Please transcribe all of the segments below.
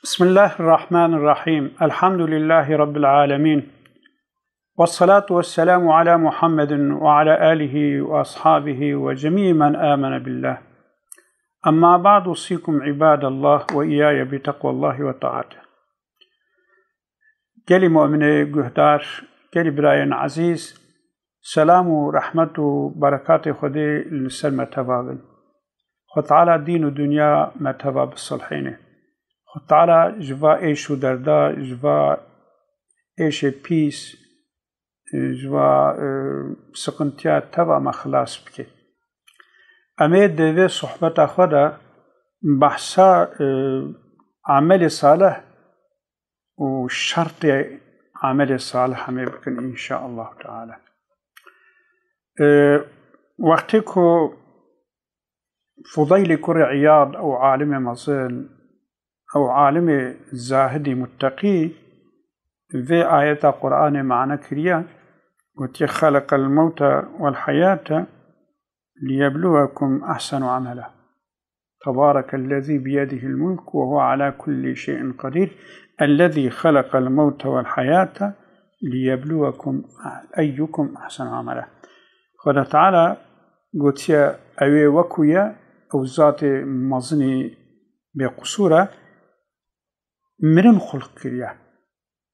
بسم الله الرحمن الرحيم. الحمد لله رب العالمين، والصلاة والسلام على محمد وعلى آله وأصحابه وجميع من آمن بالله. أما بعد، أوصيكم عباد الله وإياي بتقوى الله وطاعته. گلی مؤمن گهدار، گلی براین عزیز، سلام و رحمت و برکات خودی لسر متوابن. خود تعالی دین و دنیا متواب الصالحینه. خود تعالی جوا ایش و دردا، جوا ایش پیس، جوا سقنتیا تبا مخلاص بکی. امید دوی صحبت خدا بحثا عمل صالح و شرط عمل صالح همه بکن إن شاء الله تعالى. وقتی که فضيل كر عياض أو عالم مظن أو عالم زاهد متقي في آيات القرآن معنا كريا قلت خلق الموت والحياة ليبلوكم أحسن عملا تبارك الذي بيده الملك وهو على كل شيء قدير الذي خلق الموت والحياة ليبلوكم أيكم أحسن عملا. خدا تعالى قلت يا أوي وكويا أو ذات مظني بقصورة مرن خلق كريا،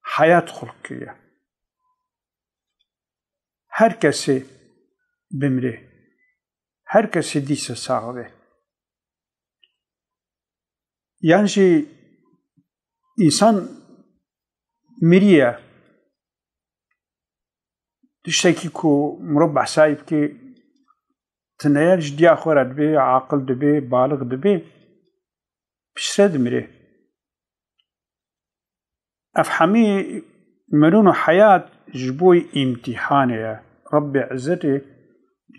حياة خلق كريا. هر کسی بمره، هر کسی دیسه صاحبه. یعنی انسان مریه تشتكي كو مربع سايب كي تنيرج دي اخورت بي عاقل دبي بالغ دبي بشرد مري افحمي مرونو حياة جبوي امتحان يا رب عزتي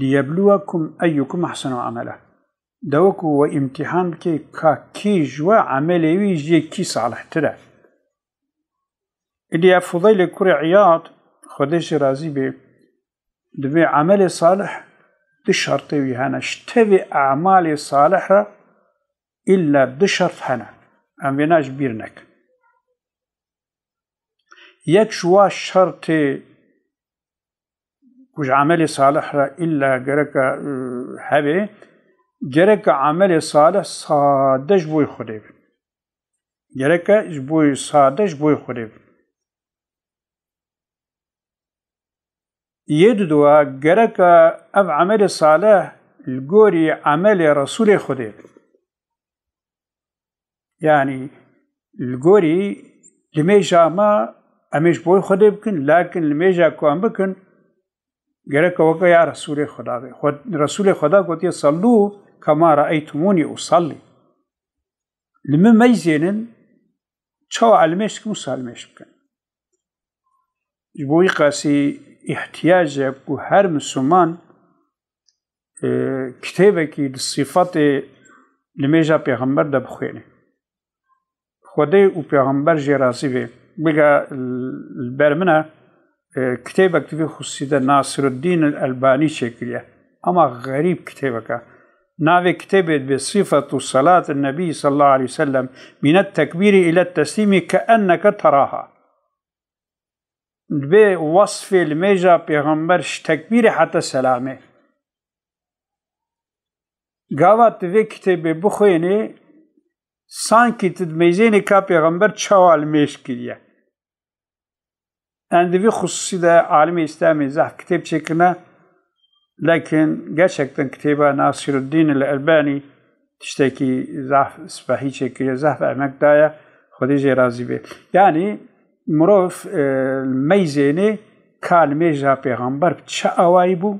ليبلوكم ايكم احسن عملا. دوكو وامتحان كي كي جوا عملي ويجي كي صالح ترى اللي فضيل كري عياض خدش راضي به دبي عمل صالح دشرطي ويهانا اشتبه أعمال صالحة إلا دشرط هنا أم بيناش بيرنك يكشوا شرطي وش عمل صالحة إلا جرك هبه جرك عمل صالح صادش بوي خريب جرك جبوي صادش بوي خريب يددوا جرك أب عمل صالح الجوري عمل رسول خدير. يعني الجوري لميجا ما أمش بوي خدير بكن، لكن لميجا كوان بكن جرك وقع يا رسول خدا. رسول خدا قلت صلوا كما رأيتموني أصلي. لما ميزينن شو علمش كمسالمش بكن. جبوي قاسي احتياج هر مسلمان كتابك الصفات لميجا پیغمبر ده بخوينه خدای و پیغمبر جراسي به بقى البرمنه كتابك في خصيده ناصر الدين الألباني شكليه اما غريب كتابك ناوي كتابه بصفة صلاة النبي صلى الله عليه وسلم من التكبير إلى التسليم كأنك تراها به وصف الميجا پیغمبرش تکبیر حتی سلامه گاوات به کتاب بخوینه سانکی تدمیزینه که پیغمبر چوال میش کریه اندوی خصوصی ده عالم اسلامی زحف کتاب چکنه لكن gerçekten كتابه ناصر الدين الألباني تشتكي زحف اسباحي چکریه زحف احمق دایا خودی راضی به يعني مروف الميزيني كالميجا پیغمبر چه اوائي بو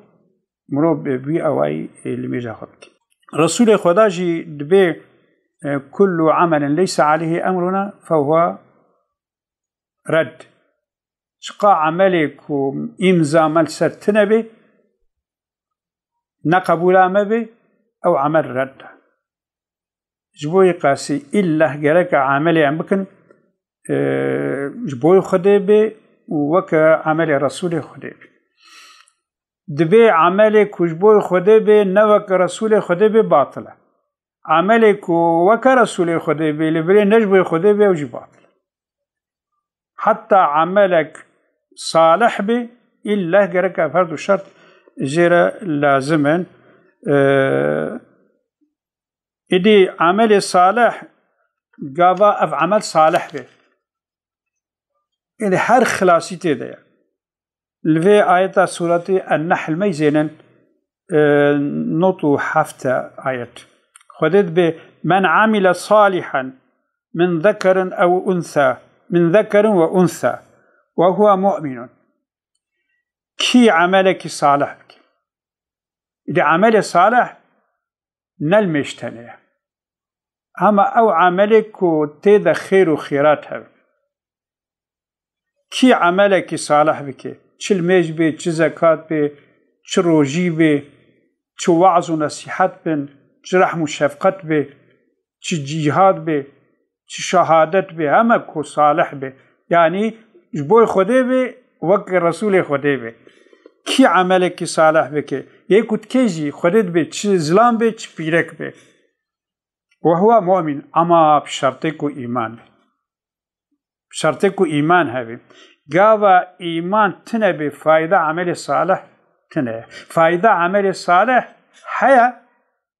مروف بي اوائي الميجا خدك رسول خدا جي دبي كل عمل ليس عليه امرنا فهو رد شقا عملك امزا ملسر تنبي نقبولا مبي او عمل رد جبوي قاسي إلا جرك عملي عم بكن جبوي خديبه وكا عمل رسول خديبه دبي عملك وجبوي خديبه نوك رسول خديبه باطله عملك وكرسول خده بي لبري نجبه خده بي وجبات حتى عملك صالح بي إلا جرك فرد شرط جرى لازما إدي عمل صالح قابا أف عمل صالح بي إدي هر خلاصي تيدا لفي آيات سورة النحل ميزينا نوتو حفتة آيات خدت به من عمل صالحا من ذكر أو أنثى من ذكر وأنثى وهو مؤمن كي عملك صالح بك إذا عمل صالح نلمشتني أما أو عملك تيدا خير وخيراتها كي عملك صالح بك چل ميج بي چه زكاة بي چه روجي بي چه وعظ و نصيحت بي چه رحم و شفقت بي چه جهاد بي چه شهادت بي همه كو صالح بي يعني جبوي خده بي وك رسول خده بي كي عملك صالح بك يكو تكيجي خدت بي چه ظلام بي چه بيرك بي وهو مؤمن اما بشرطكو ايمان بشرطكو ايمان هبي قاوا ايمان تنبي فايدة عمل صالح تنبي فايدة عمل صالح حيا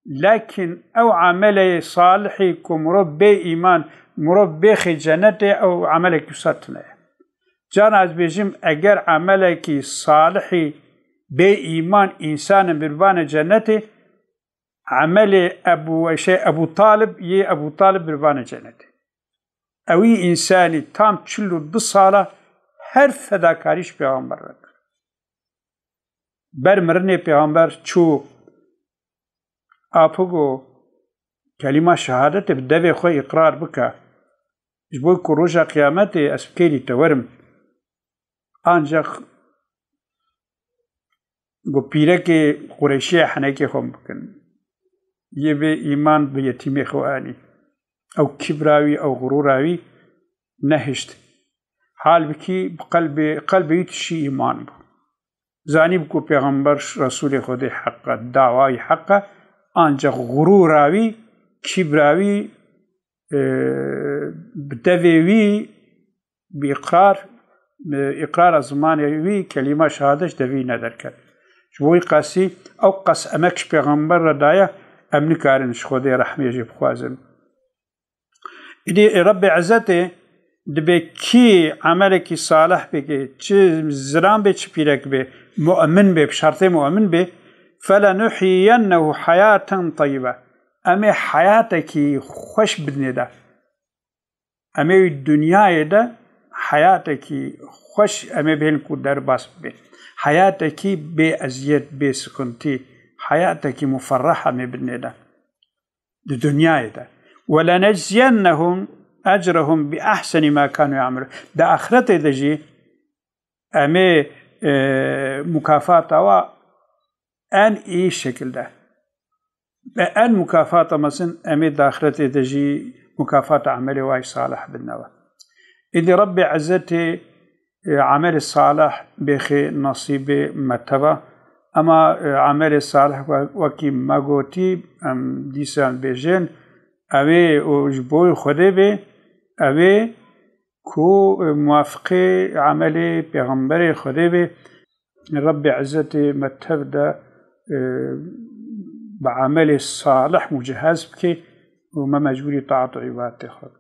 لكن او عمل صالح كمربي ايمان مربي خي جنته او عملك ساتنه جان از بيجم اگر عملك صالحي بي ايمان انسان بربان جنته عمل ابو طالب يه ابو طالب بربان جنته اوي انساني تام تشلو بالصالة هر فداكاريش پیغمبر رك بر مرنه پیغمبر چو آپوگو كلمة شهادت بدوی خو اقرار بکا جبوی که روژا قیامت اسبکیلی تورم آنجا گو پیره که قریشی حنکی خون بکن یه به ایمان به یتیم خو آنی او کبراوی او غروراوی نهشت حال بکی قلبی تشی ایمان بو زانی بکو پیغمبر رسول خود حق دعوای حق آنجا غروراوی کبراوی بدوی بإقرار زمانوي كلمة شهادش دوي ندر كر جوي قاسي أو قاس أمكش پیغمبر ردايا أمني كارنش خودي رحمي جيب خوازم إدي رب عزته دبي كي عملك صالح بكي چه زران بي چه بيرك بي مؤمن بي بشرط مؤمن بي فلنحيينه حياة طيبة أمي حياتك خوش بدني ده أمي الدنيا ده حياتك خوش أمي بين كودر باس بي حياتك بأزيد بسكنتي حياتك مفرحة أمي بدني ده الدنيا ده ولنجزينهم أجرهم بأحسن ما كانوا يعملون ده آخرته ده جي أمي مكافأة أن إيه شكل ده أن مكافأة مثلا أمي داخلتي تجي مكافأة عملي واي صالح بالنوى إذا ربي عزتي عمل الصالح بخي نصيبي مرتبة أما عمل الصالح وكي ما قوتي أم ديسان بيجين أبي وجبوي خده بي أبي كو موافقي عملي بيغمبري خده بي ربي عزتي مرتبة بعمل الصالح مجهز بك وما مجبوري طاعة عبادته خود